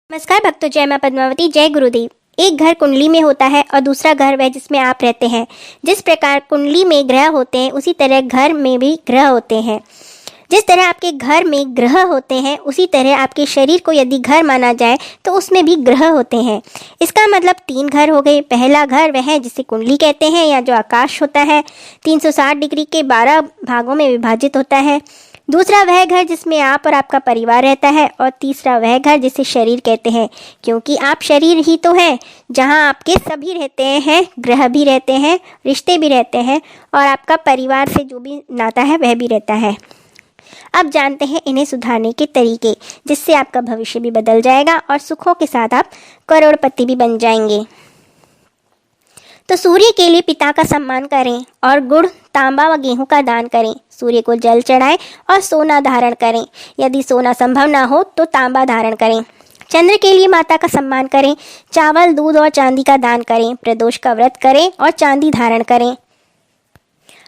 नमस्कार भक्तों, जय मां पद्मावती, जय गुरुदेव। एक घर कुंडली में होता है और दूसरा घर वह जिसमें आप रहते हैं। जिस प्रकार कुंडली में ग्रह होते हैं उसी तरह घर में भी ग्रह होते हैं। जिस तरह आपके घर में ग्रह होते हैं उसी तरह आपके शरीर को यदि घर माना जाए तो उसमें भी ग्रह होते हैं। इसका मतलब 3 घर हो गए। पहला घर वह है जिसे कुंडली कहते हैं या जो आकाश होता है, 360 डिग्री के 12 भागों में विभाजित होता है। दूसरा वह घर जिसमें आप और आपका परिवार रहता है और तीसरा वह घर जिसे शरीर कहते हैं, क्योंकि आप शरीर ही तो है जहां आपके सभी रहते हैं, ग्रह भी रहते हैं, रिश्ते भी रहते हैं और आपका परिवार से जो भी नाता है वह भी रहता है। अब जानते हैं इन्हें सुधारने के तरीके, जिससे आपका भविष्य भी बदल जाएगा और सुखों के साथ आप करोड़पति भी बन जाएंगे। तो सूर्य के लिए पिता का सम्मान करें और गुड़, तांबा व गेहूं का दान करें। सूर्य को जल चढ़ाएं और सोना धारण करें। यदि सोना संभव ना हो तो तांबा धारण करें। चंद्र के लिए माता का सम्मान करें। चावल, दूध और चांदी का दान करें। प्रदोष का व्रत करें और चांदी धारण करें।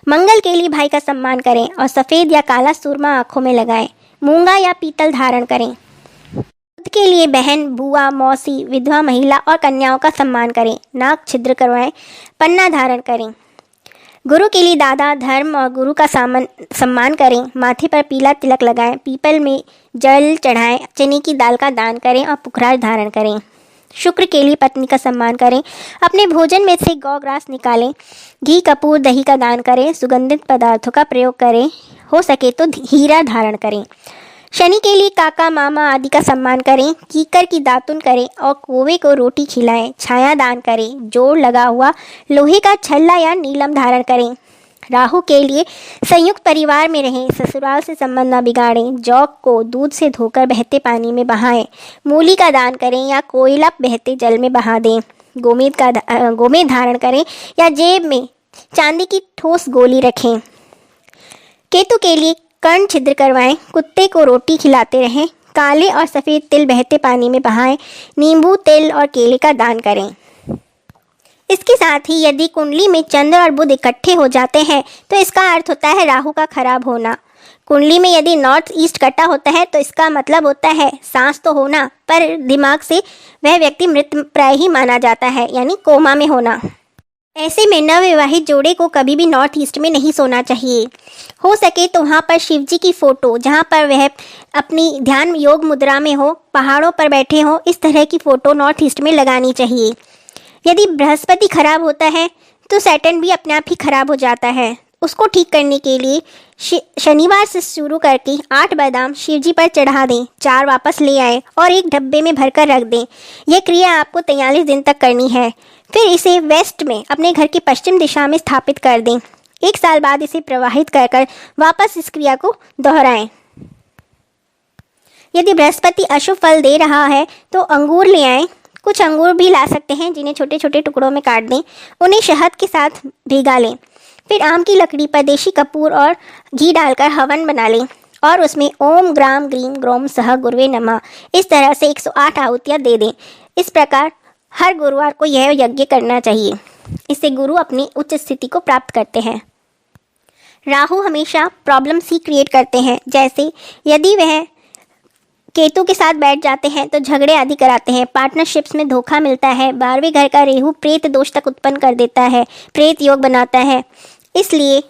मंगल के लिए भाई का सम्मान करें और सफ़ेद या काला सुरमा आँखों में लगाएं। मूंगा या पीतल धारण करें। बुध के लिए बहन, बुआ, मौसी, विधवा महिला और कन्याओं का सम्मान करें। नाक छिद्र करवाएं। पन्ना धारण करें। गुरु के लिए दादा, धर्म और गुरु का सम्मान करें। माथे पर पीला तिलक लगाएं। पीपल में जल चढ़ाएं। चने की दाल का दान करें और पुखराज धारण करें। शुक्र के लिए पत्नी का सम्मान करें। अपने भोजन में से गौग्रास निकालें। घी, कपूर, दही का दान करें। सुगंधित पदार्थों का प्रयोग करें। हो सके तो हीरा धारण करें। शनि के लिए काका, मामा आदि का सम्मान करें। कीकर की दातुन करें और कौवे को रोटी खिलाएं। छाया दान करें। जोड़ लगा हुआ लोहे का छल्ला या नीलम धारण करें। राहु के लिए संयुक्त परिवार में रहें। ससुराल से संबंध न बिगाड़ें। जौ को दूध से धोकर बहते पानी में बहाएं। मूली का दान करें या कोयला बहते जल में बहा दें। गोमेद धारण करें या जेब में चांदी की ठोस गोली रखें। केतु के लिए कर्ण छिद्र करवाएं। कुत्ते को रोटी खिलाते रहें। काले और सफ़ेद तिल बहते पानी में बहाएं। नींबू, तिल और केले का दान करें। इसके साथ ही यदि कुंडली में चंद्र और बुध इकट्ठे हो जाते हैं तो इसका अर्थ होता है राहु का खराब होना। कुंडली में यदि नॉर्थ ईस्ट कटा होता है तो इसका मतलब होता है सांस तो होना, पर दिमाग से वह व्यक्ति मृत प्राय ही माना जाता है, यानी कोमा में होना। ऐसे में नवविवाहित जोड़े को कभी भी नॉर्थ ईस्ट में नहीं सोना चाहिए। हो सके तो वहाँ पर शिव जी की फ़ोटो, जहाँ पर वह अपनी ध्यान योग मुद्रा में हो, पहाड़ों पर बैठे हो, इस तरह की फ़ोटो नॉर्थ ईस्ट में लगानी चाहिए। यदि बृहस्पति खराब होता है तो सैटर्न भी अपने आप ही खराब हो जाता है। उसको ठीक करने के लिए शनिवार से शुरू करके 8 बादाम शिव जी पर चढ़ा दें, 4 वापस ले आएं और एक डब्बे में भरकर रख दें। यह क्रिया आपको 43 दिन तक करनी है। फिर इसे वेस्ट में अपने घर की पश्चिम दिशा में स्थापित कर दें। 1 साल बाद इसे प्रवाहित कर वापस इस क्रिया को दोहराएं। यदि बृहस्पति अशुभ फल दे रहा है तो अंगूर ले आएं। कुछ अंगूर भी ला सकते हैं जिन्हें छोटे छोटे टुकड़ों में काट दें। उन्हें शहद के साथ भिगा लें। फिर आम की लकड़ी पर देशी कपूर और घी डालकर हवन बना लें और उसमें ओम ग्राम ग्रीम ग्रोम सह गुरुवे नमः इस तरह से 108 आहुतियाँ दे दें। इस प्रकार हर गुरुवार को यह यज्ञ करना चाहिए। इससे गुरु अपनी उच्च स्थिति को प्राप्त करते हैं। राहु हमेशा प्रॉब्लम्स ही क्रिएट करते हैं। जैसे यदि वह केतु के साथ बैठ जाते हैं तो झगड़े आदि कराते हैं। पार्टनरशिप्स में धोखा मिलता है। 12वें घर का रेहू प्रेत दोष तक उत्पन्न कर देता है, प्रेत योग बनाता है। इसलिए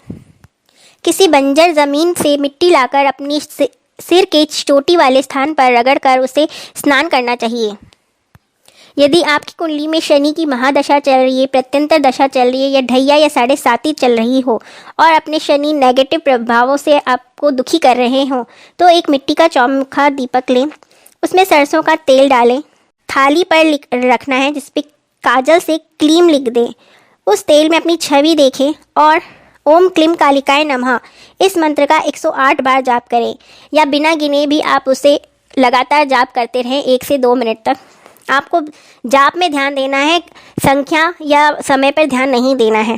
किसी बंजर ज़मीन से मिट्टी लाकर अपनी सिर के चोटी वाले स्थान पर रगड़कर उसे स्नान करना चाहिए। यदि आपकी कुंडली में शनि की महादशा चल रही है, प्रत्यंतर दशा चल रही है या ढैया या 7.5 चल रही हो और अपने शनि नेगेटिव प्रभावों से आपको दुखी कर रहे हो तो एक मिट्टी का चौमुखा दीपक लें। उसमें सरसों का तेल डालें। थाली पर रखना है जिस पे काजल से क्लीम लिख दें। उस तेल में अपनी छवि देखें और ओम क्लीम कालिकाय नमः इस मंत्र का 108 बार जाप करें या बिना गिने भी आप उसे लगातार जाप करते रहें 1 से 2 मिनट तक। आपको जाप में ध्यान देना है, संख्या या समय पर ध्यान नहीं देना है।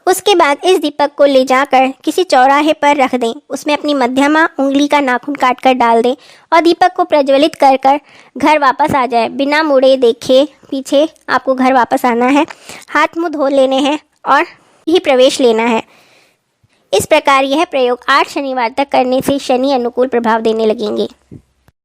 उसके बाद इस दीपक को ले जाकर किसी चौराहे पर रख दें। उसमें अपनी मध्यमा उंगली का नाखून काटकर डाल दें और दीपक को प्रज्वलित कर घर वापस आ जाए। बिना मुड़े देखे पीछे आपको घर वापस आना है। हाथ मुंह धो लेने हैं और ही प्रवेश लेना है। इस प्रकार यह प्रयोग 8 शनिवार तक करने से शनि अनुकूल प्रभाव देने लगेंगे।